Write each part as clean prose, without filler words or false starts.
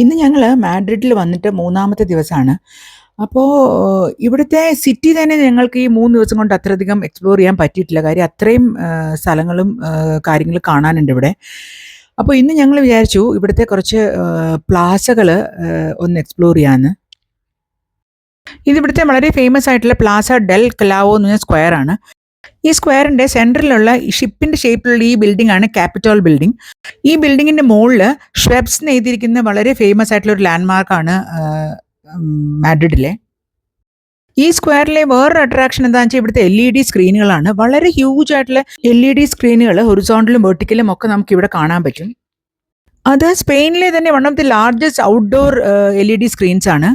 ഇന്ന് ഞങ്ങള് മാഡ്രിഡിൽ വന്നിട്ട് 3-ാമത്തെ ദിവസമാണ്. അപ്പോൾ ഇവിടുത്തെ സിറ്റി തന്നെ ഞങ്ങൾക്ക് ഈ 3 ദിവസം കൊണ്ട് അത്രയധികം എക്സ്പ്ലോർ ചെയ്യാൻ പറ്റിയിട്ടില്ല. കാര്യം അത്രയും സ്ഥലങ്ങളും കാര്യങ്ങളും കാണാനുണ്ട് ഇവിടെ. അപ്പോൾ ഇന്ന് ഞങ്ങൾ വിചാരിച്ചു ഇവിടുത്തെ കുറച്ച് പ്ലാസകള് ഒന്ന് എക്സ്പ്ലോർ ചെയ്യാമെന്ന്. ഇതിവിടുത്തെ വളരെ ഫേമസ് ആയിട്ടുള്ള പ്ലാസ ഡെൽ കലാവോ എന്ന് പറഞ്ഞ സ്ക്വയർ ആണ്. ഈ സ്ക്വയറിന്റെ സെന്ററിലുള്ള ഷിപ്പിന്റെ ഷേപ്പിലുള്ള ഈ ബിൽഡിംഗ് ആണ് ക്യാപിറ്റോൾ ബിൽഡിംഗ്. ഈ ബിൽഡിങ്ങിന്റെ മുകളിൽ ഷ്വെബ്സ് എന്ന് എഴുതിയിരിക്കുന്ന വളരെ ഫേമസ് ആയിട്ടുള്ള ഒരു ലാൻഡ്മാർക്കാണ് മാഡ്രിഡിലെ. ഈ സ്ക്വയറിലെ വേറൊരു അട്രാക്ഷൻ എന്താണെന്ന് വെച്ചാൽ ഇവിടുത്തെ LED സ്ക്രീനുകളാണ്. വളരെ ഹ്യൂജ് ആയിട്ടുള്ള LED സ്ക്രീനുകൾ ഹൊറിസോണ്ടലും വെർട്ടിക്കലും ഒക്കെ നമുക്ക് ഇവിടെ കാണാൻ പറ്റും. അത് സ്പെയിനിലെ തന്നെ one of the largest outdoor LED screens ആണ്.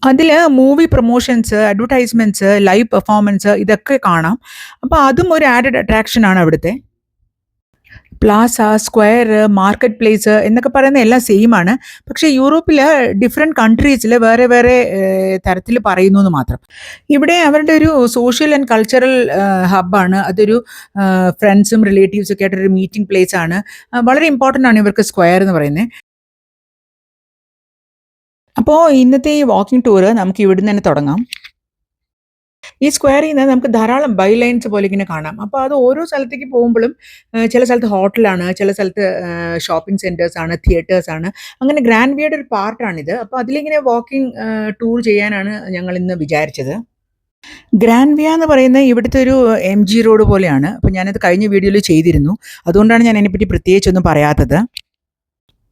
അതിൽ movie promotions, advertisements, live performance ഇതൊക്കെ കാണാം. അപ്പോൾ അതും ഒരു ആഡഡ് അട്രാക്ഷൻ ആണ് അവിടുത്തെ. പ്ലാസ, സ്ക്വയർ, മാർക്കറ്റ് പ്ലേസ് എന്നൊക്കെ പറയുന്ന എല്ലാം സെയിം ആണ്. പക്ഷേ യൂറോപ്പിൽ ഡിഫറെൻറ്റ് കൺട്രീസിൽ വേറെ വേറെ തരത്തിൽ പറയുന്നു എന്ന് മാത്രം. ഇവിടെ അവരുടെ ഒരു സോഷ്യൽ ആൻഡ് കൾച്ചറൽ ഹബ്ബാണ്. അതൊരു ഫ്രണ്ട്സും റിലേറ്റീവ്സും ഒക്കെ ആയിട്ടൊരു മീറ്റിംഗ് പ്ലേസ് ആണ്. വളരെ ഇമ്പോർട്ടൻ്റ് ആണ് ഇവർക്ക് സ്ക്വയർ എന്ന് പറയുന്നത്. അപ്പോൾ ഇന്നത്തെ ഈ വാക്കിംഗ് ടൂറ് നമുക്ക് ഇവിടുന്ന് തന്നെ തുടങ്ങാം. ഈ സ്ക്വയറിൽ നിന്ന് നമുക്ക് ധാരാളം ബൈ ലൈൻസ് പോലെ ഇങ്ങനെ കാണാം. അപ്പോൾ അത് ഓരോ സ്ഥലത്തേക്ക് പോകുമ്പോഴും ചില സ്ഥലത്ത് ഹോട്ടലാണ്, ചില സ്ഥലത്ത് ഷോപ്പിംഗ് സെൻറ്റേഴ്സ് ആണ്, തിയേറ്റേഴ്സ് ആണ്. അങ്ങനെ ഗ്രാൻഡ് വിയയുടെ ഒരു പാർട്ടാണിത്. അപ്പോൾ അതിലിങ്ങനെ വാക്കിംഗ് ടൂർ ചെയ്യാനാണ് ഞങ്ങൾ ഇന്ന് വിചാരിച്ചത്. ഗ്രാൻഡ് വിയ എന്ന് പറയുന്നത് ഇവിടുത്തെ ഒരു MG റോഡ് പോലെയാണ്. അപ്പോൾ ഞാനത് കഴിഞ്ഞ വീഡിയോയിൽ ചെയ്തിരുന്നു. അതുകൊണ്ടാണ് ഞാൻ അതിനെപ്പറ്റി പ്രത്യേകിച്ചൊന്നും പറയാത്തത്.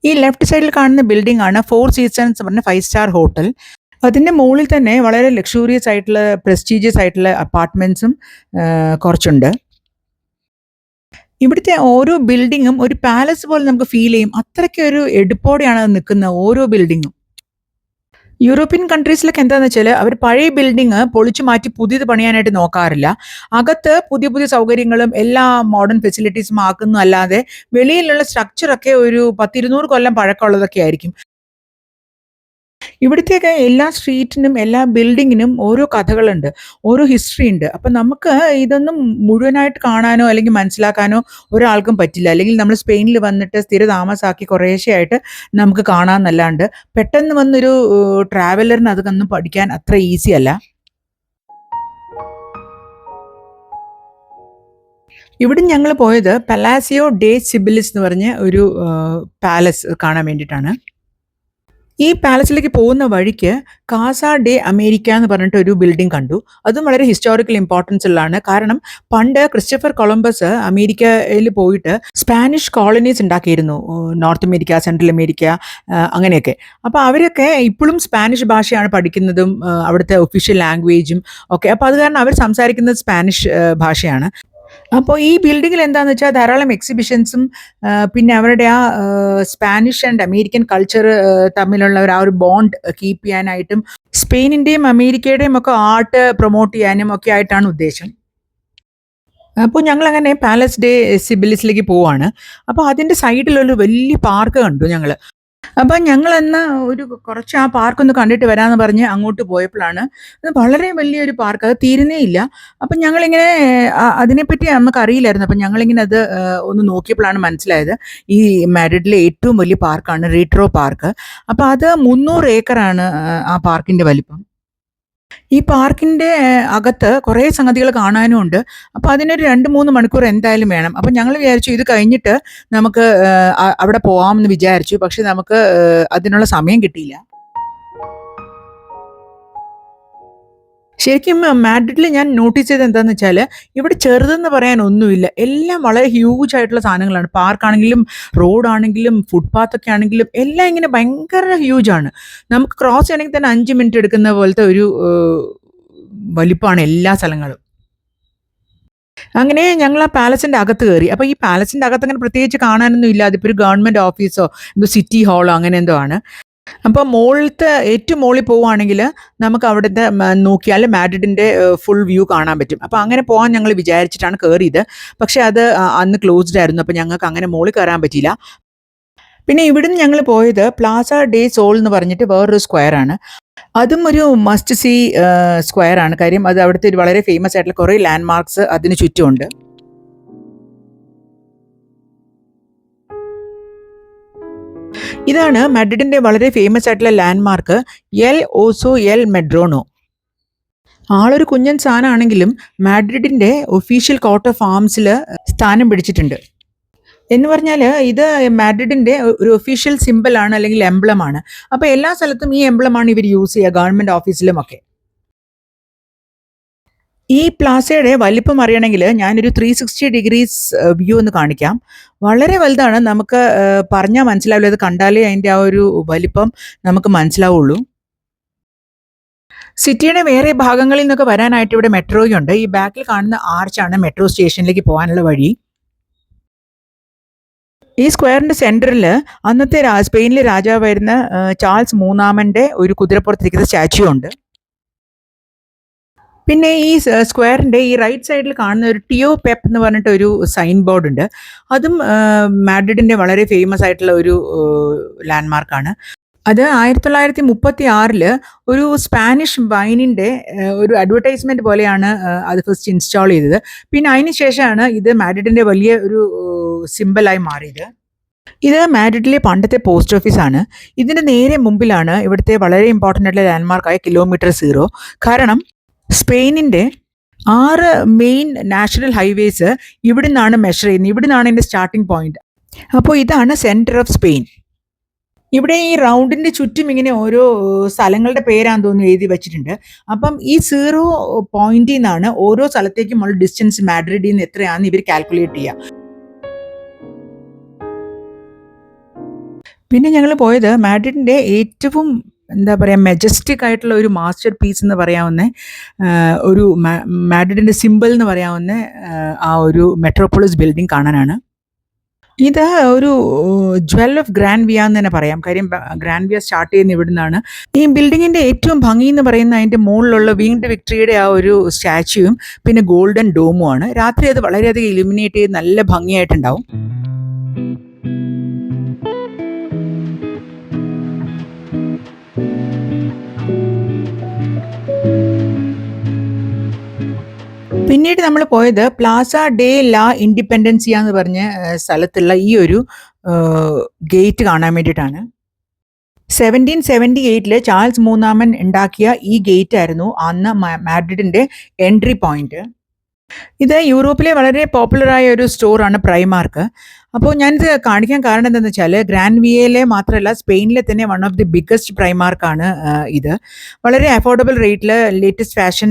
ഈ ലെഫ്റ്റ് സൈഡിൽ കാണുന്ന ബിൽഡിംഗ് ആണ് 4 സീസൺസ് പറഞ്ഞ 5 സ്റ്റാർ ഹോട്ടൽ. അതിൻ്റെ മുകളിൽ തന്നെ വളരെ ലക്ഷൂറിയസ് ആയിട്ടുള്ള പ്രസ്റ്റീജിയസ് ആയിട്ടുള്ള അപ്പാർട്ട്മെൻറ്റ്സും കുറച്ചുണ്ട്. ഇവിടുത്തെ ഓരോ ബിൽഡിങ്ങും ഒരു പാലസ് പോലെ നമുക്ക് ഫീൽ ചെയ്യും. അത്രയ്ക്കൊരു എടുപ്പോടെയാണ് അത് നിൽക്കുന്നത് ഓരോ ബിൽഡിങ്ങും. യൂറോപ്യൻ കൺട്രീസിലൊക്കെ എന്താണെന്ന് വെച്ചാൽ അവർ പഴയ ബിൽഡിങ് പൊളിച്ചു മാറ്റി പുതിയത് പണിയാനായിട്ട് നോക്കാറില്ല. അകത്ത് പുതിയ പുതിയ സൗകര്യങ്ങളും എല്ലാ മോഡേൺ ഫെസിലിറ്റീസും ആക്കുന്നു അല്ലാതെ വെളിയിലുള്ള സ്ട്രക്ചറൊക്കെ ഒരു 10-200 കൊല്ലം പഴക്കമുള്ളതൊക്കെ ആയിരിക്കും. ഇവിടുത്തെയൊക്കെ എല്ലാ സ്ട്രീറ്റിനും എല്ലാ ബിൽഡിങ്ങിനും ഓരോ കഥകളുണ്ട്, ഓരോ ഹിസ്റ്ററി ഉണ്ട്. അപ്പം നമുക്ക് ഇതൊന്നും മുഴുവനായിട്ട് കാണാനോ അല്ലെങ്കിൽ മനസ്സിലാക്കാനോ ഒരാൾക്കും പറ്റില്ല. അല്ലെങ്കിൽ നമ്മൾ സ്പെയിനിൽ വന്നിട്ട് സ്ഥിര താമസാക്കി കുറേശ്ശെയായിട്ട് നമുക്ക് കാണാമെന്നല്ലാണ്ട് പെട്ടെന്ന് വന്നൊരു ട്രാവലറിന് അതൊന്നും പഠിക്കാൻ അത്ര ഈസി അല്ല. ഇവിടെ ഞങ്ങൾ പോയത് പലാസിയോ ഡേ സിബിലിസ് എന്ന് പറഞ്ഞ ഒരു പാലസ് കാണാൻ വേണ്ടിയിട്ടാണ്. ഈ പാലസിലേക്ക് പോകുന്ന വഴിക്ക് കാസ ഡെ അമേരിക്ക എന്ന് പറഞ്ഞിട്ട് ഒരു ബിൽഡിംഗ് കണ്ടു. അതും വളരെ ഹിസ്റ്റോറിക്കൽ ഇമ്പോർട്ടൻസ് ഉള്ളതാണ്. കാരണം പണ്ട് ക്രിസ്റ്റഫർ കൊളംബസ് അമേരിക്കയിൽ പോയിട്ട് സ്പാനിഷ് കോളനീസ് ഉണ്ടാക്കിയിരുന്നു. നോർത്ത് അമേരിക്ക, സെൻട്രൽ അമേരിക്ക, അങ്ങനെയൊക്കെ. അപ്പോൾ അവരൊക്കെ ഇപ്പോഴും സ്പാനിഷ് ഭാഷയാണ് പഠിക്കുന്നതും അവിടുത്തെ ഒഫീഷ്യൽ ലാംഗ്വേജും ഒക്കെ. അപ്പോൾ അത് കാരണം അവർ സംസാരിക്കുന്നത് സ്പാനിഷ് ഭാഷയാണ്. അപ്പോൾ ഈ ബിൽഡിങ്ങിൽ എന്താണെന്ന് വെച്ചാൽ ധാരാളം എക്സിബിഷൻസും പിന്നെ അവരുടെ ആ സ്പാനിഷ് ആൻഡ് അമേരിക്കൻ കൾച്ചർ തമ്മിലുള്ള ആ ഒരു ബോണ്ട് കീപ്പ് ചെയ്യാനായിട്ടും സ്പെയിനിൻ്റെയും അമേരിക്കയുടെയും ഒക്കെ ആർട്ട് പ്രൊമോട്ട് ചെയ്യാനും ഒക്കെ ആയിട്ടാണ് ഉദ്ദേശം. അപ്പോൾ ഞങ്ങളങ്ങനെ പാലസ് ഡേ സിബിലിസിലേക്ക് പോവാണ്. അപ്പോൾ അതിൻ്റെ സൈഡിലൊരു വലിയ പാർക്ക് കണ്ടു ഞങ്ങൾ. അപ്പം ഞങ്ങളന്ന് കുറച്ച് ആ പാർക്കൊന്ന് കണ്ടിട്ട് വരാമെന്ന് പറഞ്ഞ് അങ്ങോട്ട് പോയപ്പോഴാണ് അത് വളരെ വലിയൊരു പാർക്ക്, അത് തീരുന്നേ ഇല്ല. അപ്പം ഞങ്ങളിങ്ങനെ അതിനെപ്പറ്റി നമുക്കറിയില്ലായിരുന്നു. അപ്പം ഞങ്ങളിങ്ങനെ അത് ഒന്ന് നോക്കിയപ്പോഴാണ് മനസ്സിലായത് ഈ മാഡ്രിഡിലെ ഏറ്റവും വലിയ പാർക്കാണ് റീട്രോ പാർക്ക്. അപ്പോൾ അത് 300 ഏക്കറാണ് ആ പാർക്കിൻ്റെ വലിപ്പം. ഈ പാർക്കിൻ്റെ അകത്ത് കുറേ സംഗതികൾ കാണാനും ഉണ്ട്. അപ്പോൾ അതിനൊരു 2-3 മണിക്കൂർ എന്തായാലും വേണം. അപ്പം ഞങ്ങൾ വിചാരിച്ചു ഇത് കഴിഞ്ഞിട്ട് നമുക്ക് അവിടെ പോകാമെന്ന് വിചാരിച്ചു. പക്ഷെ നമുക്ക് അതിനുള്ള സമയം കിട്ടിയില്ല. ശരിക്കും മാഡ്രിഡിൽ ഞാൻ നോട്ടീസ് ചെയ്തത് എന്താണെന്ന് വെച്ചാൽ ഇവിടെ ചെറുതെന്ന് പറയാൻ ഒന്നുമില്ല. എല്ലാം വളരെ ഹ്യൂജ് ആയിട്ടുള്ള സാധനങ്ങളാണ്. പാർക്കാണെങ്കിലും റോഡാണെങ്കിലും ഫുട്പാത്തൊക്കെ ആണെങ്കിലും എല്ലാം ഇങ്ങനെ ഭയങ്കര ഹ്യൂജാണ്. നമുക്ക് ക്രോസ് ചെയ്യണമെങ്കിൽ തന്നെ 5 മിനിറ്റ് എടുക്കുന്ന പോലത്തെ ഒരു വലിപ്പമാണ് എല്ലാ സ്ഥലങ്ങളും. അങ്ങനെ ഞങ്ങൾ ആ പാലസിൻ്റെ അകത്ത് കയറി. അപ്പോൾ ഈ പാലസിൻ്റെ അകത്ത് അങ്ങനെ പ്രത്യേകിച്ച് കാണാനൊന്നും ഇല്ല. അതിപ്പോൾ ഒരു ഗവൺമെൻറ് ഓഫീസോ എന്തോ സിറ്റി ഹാളോ അങ്ങനെ എന്തോ ആണ്. അപ്പോൾ ഏറ്റവും മുകളിൽ പോവുകയാണെങ്കിൽ നമുക്ക് അവിടുത്തെ നോക്കിയാൽ മാഡ്രിഡിൻ്റെ ഫുൾ വ്യൂ കാണാൻ പറ്റും. അപ്പോൾ അങ്ങനെ പോകാൻ ഞങ്ങൾ വിചാരിച്ചിട്ടാണ് കയറിയത്. പക്ഷേ അത് അന്ന് ക്ലോസ്ഡ് ആയിരുന്നു. അപ്പോൾ ഞങ്ങൾക്ക് അങ്ങനെ മുകളിൽ കയറാൻ പറ്റിയില്ല. പിന്നെ ഇവിടുന്ന് ഞങ്ങൾ പോയത് പ്ലാസ ഡേ സോൾ എന്ന് പറഞ്ഞിട്ട് വേറൊരു സ്ക്വയറാണ്. അതും ഒരു മസ്റ്റ് സീ സ്ക്വയറാണ്. കാര്യം അത് അവിടുത്തെ ഒരു വളരെ ഫേമസ് ആയിട്ടുള്ള കുറേ ലാൻഡ് മാർക്സ് അതിന് ചുറ്റുമുണ്ട്. ഇതാണ് മാഡ്രിഡിന്റെ വളരെ ഫേമസ് ആയിട്ടുള്ള ലാൻഡ്മാർക്ക് എൽ ഓസോ എൽ മെഡ്രോണോ. ആളൊരു കുഞ്ഞൻ സാധനമാണെങ്കിലും മാഡ്രിഡിന്റെ ഒഫീഷ്യൽ കോർട്ട് ഓഫ് ആംസിൽ സ്ഥാനം പിടിച്ചിട്ടുണ്ട്. എന്ന് പറഞ്ഞാൽ ഇത് മാഡ്രിഡിന്റെ ഒരു ഒഫീഷ്യൽ സിമ്പിൾ ആണ്, അല്ലെങ്കിൽ എംബ്ലമാണ്. അപ്പോൾ എല്ലാ സ്ഥലത്തും ഈ എംബ്ലമാണ് ഇവർ യൂസ് ചെയ്യുക, ഗവൺമെന്റ് ഓഫീസിലും ഒക്കെ. ഈ പ്ലാസയുടെ വലിപ്പം അറിയണമെങ്കിൽ ഞാനൊരു 360 ഡിഗ്രീസ് വ്യൂ ഒന്ന് കാണിക്കാം. വളരെ വലുതാണ്. നമുക്ക് പറഞ്ഞാൽ മനസ്സിലാവില്ല, അത് കണ്ടാലേ അതിൻ്റെ ആ ഒരു വലിപ്പം നമുക്ക് മനസ്സിലാവുള്ളൂ. സിറ്റിയുടെ വേറെ ഭാഗങ്ങളിൽ നിന്നൊക്കെ വരാനായിട്ട് ഇവിടെ മെട്രോയുണ്ട്. ഈ ബാക്കിൽ കാണുന്ന ആർച്ചാണ് മെട്രോ സ്റ്റേഷനിലേക്ക് പോകാനുള്ള വഴി. ഈ സ്ക്വയറിന്റെ സെന്ററിൽ അന്നത്തെ സ്പെയിനിലെ രാജാവായിരുന്ന ചാൾസ് മൂന്നാമന്റെ ഒരു കുതിരപ്പുറത്തിരിക്കുന്ന സ്റ്റാച്യു ഉണ്ട്. പിന്നെ ഈ സ്ക്വയറിന്റെ ഈ റൈറ്റ് സൈഡിൽ കാണുന്ന ഒരു ടിയോ പെപ്പ് എന്ന് പറഞ്ഞിട്ട് ഒരു സൈൻ ബോർഡ് ഉണ്ട്. അതും മാഡ്രിഡിന്റെ വളരെ ഫേമസ് ആയിട്ടുള്ള ഒരു ലാൻഡ്മാർക്കാണ്. അത് 1936 ഒരു സ്പാനിഷ് വൈനിന്റെ ഒരു അഡ്വർടൈസ്മെന്റ് പോലെയാണ് അത് ഫസ്റ്റ് ഇൻസ്റ്റാൾ ചെയ്തത്. പിന്നെ അതിന് ശേഷമാണ് ഇത് മാഡ്രിഡിന്റെ വലിയ ഒരു സിമ്പിളായി മാറിയത്. ഇത് മാഡ്രിഡിലെ പണ്ടത്തെ പോസ്റ്റ് ഓഫീസാണ്. ഇതിന്റെ നേരെ മുമ്പിലാണ് ഇവിടുത്തെ വളരെ ഇമ്പോർട്ടൻ്റ് ആയിട്ടുള്ള ലാൻഡ്മാർക്കായ കിലോമീറ്റർ 0. കാരണം സ്പെയിനിന്റെ 6 മെയിൻ നാഷണൽ ഹൈവേസ് ഇവിടെ നിന്നാണ് മെഷർ ചെയ്യുന്നത്. ഇവിടെ നിന്നാണ് ഇതിന്റെ സ്റ്റാർട്ടിംഗ് പോയിന്റ്. അപ്പോൾ ഇതാണ് സെന്റർ ഓഫ് സ്പെയിൻ. ഇവിടെ ഈ റൗണ്ടിന്റെ ചുറ്റും ഇങ്ങനെ ഓരോ സ്ഥലങ്ങളുടെ പേരാന്ന് തോന്നുന്നു എഴുതി വെച്ചിട്ടുണ്ട്. അപ്പം ഈ 0 പോയിന്റിൽ നിന്നാണ് ഓരോ സ്ഥലത്തേക്കുമുള്ള ഡിസ്റ്റൻസ് മാഡ്രിഡിൽ നിന്ന് എത്രയാണെന്ന് ഇവർ കാൽക്കുലേറ്റ് ചെയ്യുക. പിന്നെ ഞങ്ങൾ പോയത് മാഡ്രിഡിന്റെ ഏറ്റവും എന്താ പറയുക മെജസ്റ്റിക് ആയിട്ടുള്ള ഒരു മാസ്റ്റർ പീസ് എന്ന് പറയാവുന്ന ഒരു മാഡ്രിഡിന്റെ സിമ്പിൾ എന്ന് പറയാവുന്ന ആ ഒരു മെട്രോപോളിസ് ബിൽഡിംഗ് കാണാനാണ്. ഇത് ഒരു ജ്വൽ ഓഫ് ഗ്രാൻഡ് വിയ എന്ന് തന്നെ പറയാം. കാര്യം ഗ്രാൻഡ് വിയ സ്റ്റാർട്ട് ചെയ്യുന്ന ഇവിടെ നിന്നാണ്. ഈ ബിൽഡിങ്ങിന്റെ ഏറ്റവും ഭംഗി എന്ന് പറയുന്ന അതിന്റെ മുകളിലുള്ള വീങ്ഡ് വിക്ടറിയുടെ ആ ഒരു സ്റ്റാച്യൂവും പിന്നെ ഗോൾഡൻ ഡോമും ആണ്. രാത്രി അത് വളരെയധികം ഇലുമിനേറ്റ് ചെയ്ത് നല്ല ഭംഗിയായിട്ടുണ്ടാവും. പിന്നീട് നമ്മൾ പോയത് പ്ലാസ ഡേ ലാ ഇൻഡിപെൻഡൻസിയ എന്ന് പറഞ്ഞ സ്ഥലത്തുള്ള ഈ ഒരു ഗേറ്റ് കാണാൻ വേണ്ടിയിട്ടാണ്. 1778 ചാൾസ് മൂന്നാമൻ ഉണ്ടാക്കിയ ഈ ഗേറ്റ് ആയിരുന്നു അന്ന് മാഡ്രിഡിന്റെ എൻട്രി പോയിന്റ്. ഇത് യൂറോപ്പിലെ വളരെ പോപ്പുലറായ ഒരു സ്റ്റോറാണ് പ്രൈമാർക്ക്. അപ്പോൾ ഞാനിത് കാണിക്കാൻ കാരണം എന്താണെന്ന് വെച്ചാൽ ഗ്രാൻഡ് വിയയിലെ മാത്രമല്ല സ്പെയിനിലെ തന്നെ വൺ ഓഫ് ദി ബിഗ്ഗസ്റ്റ് പ്രൈമാർക്കാണ് ഇത്. വളരെ അഫോർഡബിൾ റേറ്റിൽ latest fashion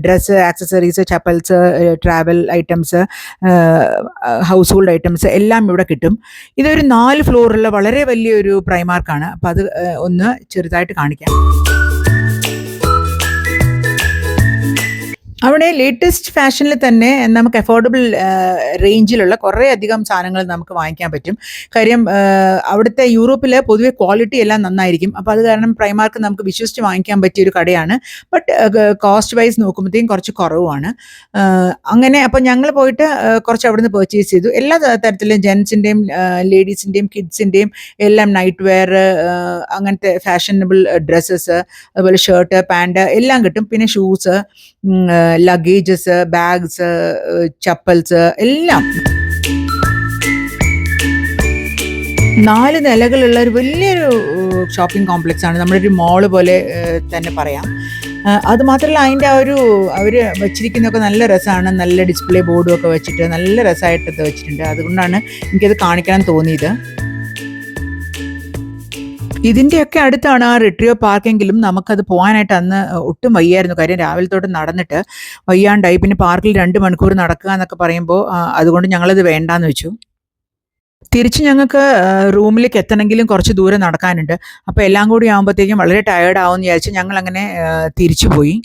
dress, accessories, chappals, travel items, house hold items എല്ലാം ഇവിടെ കിട്ടും. ഇതൊരു 4 ഫ്ലോറുള്ള വളരെ വലിയൊരു പ്രൈമാർക്കാണ്. അപ്പം അത് ഒന്ന് ചെറുതായിട്ട് കാണിക്കാം. അവിടെ ലേറ്റസ്റ്റ് ഫാഷനിൽ തന്നെ നമുക്ക് അഫോർഡബിൾ റേഞ്ചിലുള്ള കുറേ അധികം സാധനങ്ങൾ നമുക്ക് വാങ്ങിക്കാൻ പറ്റും. കാര്യം അവിടുത്തെ യൂറോപ്പിൽ പൊതുവെ ക്വാളിറ്റി എല്ലാം നന്നായിരിക്കും. അപ്പോൾ അത് കാരണം പ്രൈമാർക്ക് നമുക്ക് വിശ്വസിച്ച് വാങ്ങിക്കാൻ പറ്റിയ ഒരു കടയാണ്. ബട്ട് കോസ്റ്റ് വൈസ് നോക്കുമ്പോഴത്തേക്കും കുറച്ച് കുറവാണ്. അങ്ങനെ അപ്പോൾ ഞങ്ങൾ പോയിട്ട് കുറച്ച് അവിടുന്ന് പർച്ചേസ് ചെയ്തു. എല്ലാ തരത്തിലും ജെൻസിൻ്റെയും ലേഡീസിൻ്റെയും കിഡ്സിൻ്റെയും എല്ലാം നൈറ്റ് വെയർ, അങ്ങനത്തെ ഫാഷനബിൾ ഡ്രസ്സസ്, അതുപോലെ ഷർട്ട്, പാൻറ് എല്ലാം കിട്ടും. പിന്നെ ഷൂസ്, ലഗേജസ്, ബാഗ്സ്, ചപ്പൽസ് എല്ലാം. 4 നിലകളുള്ള ഒരു വലിയൊരു ഷോപ്പിംഗ് കോംപ്ലക്സ് ആണ്. നമ്മുടെ ഒരു മോള് പോലെ തന്നെ പറയാം. അതുമാത്രമല്ല അതിൻ്റെ ആ ഒരു അവർ വെച്ചിരിക്കുന്നതൊക്കെ നല്ല രസമാണ്. നല്ല ഡിസ്പ്ലേ ബോർഡും ഒക്കെ വെച്ചിട്ട് നല്ല രസമായിട്ടത് വെച്ചിട്ടുണ്ട്. അതുകൊണ്ടാണ് എനിക്കത് കാണിക്കാൻ തോന്നിയത്. ഇതിൻ്റെയൊക്കെ അടുത്താണ് ആ റിട്രിയോ പാർക്കെങ്കിലും നമുക്കത് പോകാനായിട്ട് അന്ന് ഒട്ടും വയ്യായിരുന്നു. കാര്യം രാവിലെ തൊട്ട് നടന്നിട്ട് വയ്യാണ്ടായി. പിന്നെ പാർക്കിൽ 2 മണിക്കൂർ നടക്കുക എന്നൊക്കെ പറയുമ്പോൾ അതുകൊണ്ട് ഞങ്ങളത് വേണ്ടാന്ന് വെച്ചു. തിരിച്ച് ഞങ്ങൾക്ക് റൂമിലേക്ക് എത്തണമെങ്കിലും കുറച്ച് ദൂരം നടക്കാനുണ്ട്. അപ്പോൾ എല്ലാം കൂടി ആകുമ്പോഴത്തേക്കും വളരെ ടയേർഡ് ആവുമെന്ന് വിചാരിച്ച് ഞങ്ങൾ അങ്ങനെ തിരിച്ചു പോയി.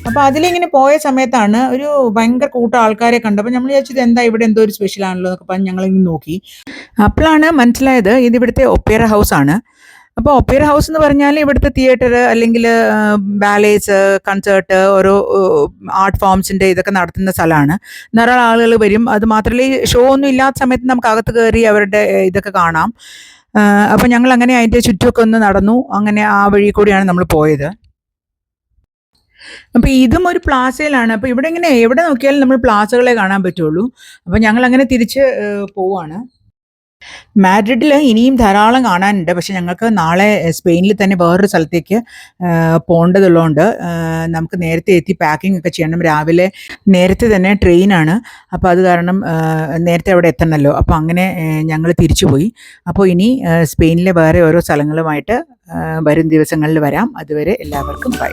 അപ്പോൾ അതിലിങ്ങനെ പോയ സമയത്താണ് ഒരു ഭയങ്കര കൂട്ടം ആൾക്കാരെ കണ്ടപ്പോൾ നമ്മൾ വിചാരിച്ചത് എന്താ ഇവിടെ എന്തോ ഒരു സ്പെഷ്യൽ ആണല്ലോ എന്നൊക്കെ പറഞ്ഞ് ഞങ്ങളിങ്ങനെ നോക്കി. അപ്പോഴാണ് മനസ്സിലായത് ഇത് ഇവിടുത്തെ ഒപ്പേറ ഹൗസ് ആണ്. അപ്പോൾ ഒപ്പേറ ഹൗസ് എന്ന് പറഞ്ഞാൽ ഇവിടുത്തെ തിയേറ്റർ അല്ലെങ്കിൽ ബാലേസ്, കൺസേർട്ട്, ഓരോ ആർട്ട് ഫോംസിൻ്റെ ഇതൊക്കെ നടത്തുന്ന സ്ഥലമാണ്. ധാരാളം ആളുകൾ വരും. അത് മാത്രമല്ല ഈ ഷോ ഒന്നും ഇല്ലാത്ത സമയത്ത് നമുക്ക് അകത്ത് കയറി അവരുടെ ഇതൊക്കെ കാണാം. അപ്പോൾ ഞങ്ങൾ അങ്ങനെ അതിൻ്റെ ചുറ്റുമൊക്കെ ഒന്ന് നടന്നു. അങ്ങനെ ആ വഴി കൂടിയാണ് നമ്മൾ പോയത്. അപ്പോൾ ഇതും ഒരു പ്ലാസയിലാണ്. അപ്പോൾ ഇവിടെ ഇങ്ങനെ എവിടെ നോക്കിയാലും നമ്മൾ പ്ലാസകളെ കാണാൻ പറ്റുള്ളൂ. അപ്പോൾ ഞങ്ങളങ്ങനെ തിരിച്ച് പോവാണ്. മാഡ്രിഡിൽ ഇനിയും ധാരാളം കാണാനുണ്ട്. പക്ഷേ ഞങ്ങൾക്ക് നാളെ സ്പെയിനിൽ തന്നെ വേറൊരു സ്ഥലത്തേക്ക് പോകേണ്ടതുള്ളതുകൊണ്ട് നമുക്ക് നേരത്തെ എത്തി പാക്കിംഗ് ഒക്കെ ചെയ്യണം. രാവിലെ നേരത്തെ തന്നെ ട്രെയിനാണ്. അപ്പോൾ അത് കാരണം നേരത്തെ അവിടെ എത്തണമല്ലോ. അപ്പോൾ അങ്ങനെ ഞങ്ങൾ തിരിച്ചു പോയി. അപ്പോൾ ഇനി സ്പെയിനിലെ വേറെ ഓരോ സ്ഥലങ്ങളുമായിട്ട് വരും ദിവസങ്ങളിൽ വരാം. അതുവരെ എല്ലാവർക്കും ബൈ.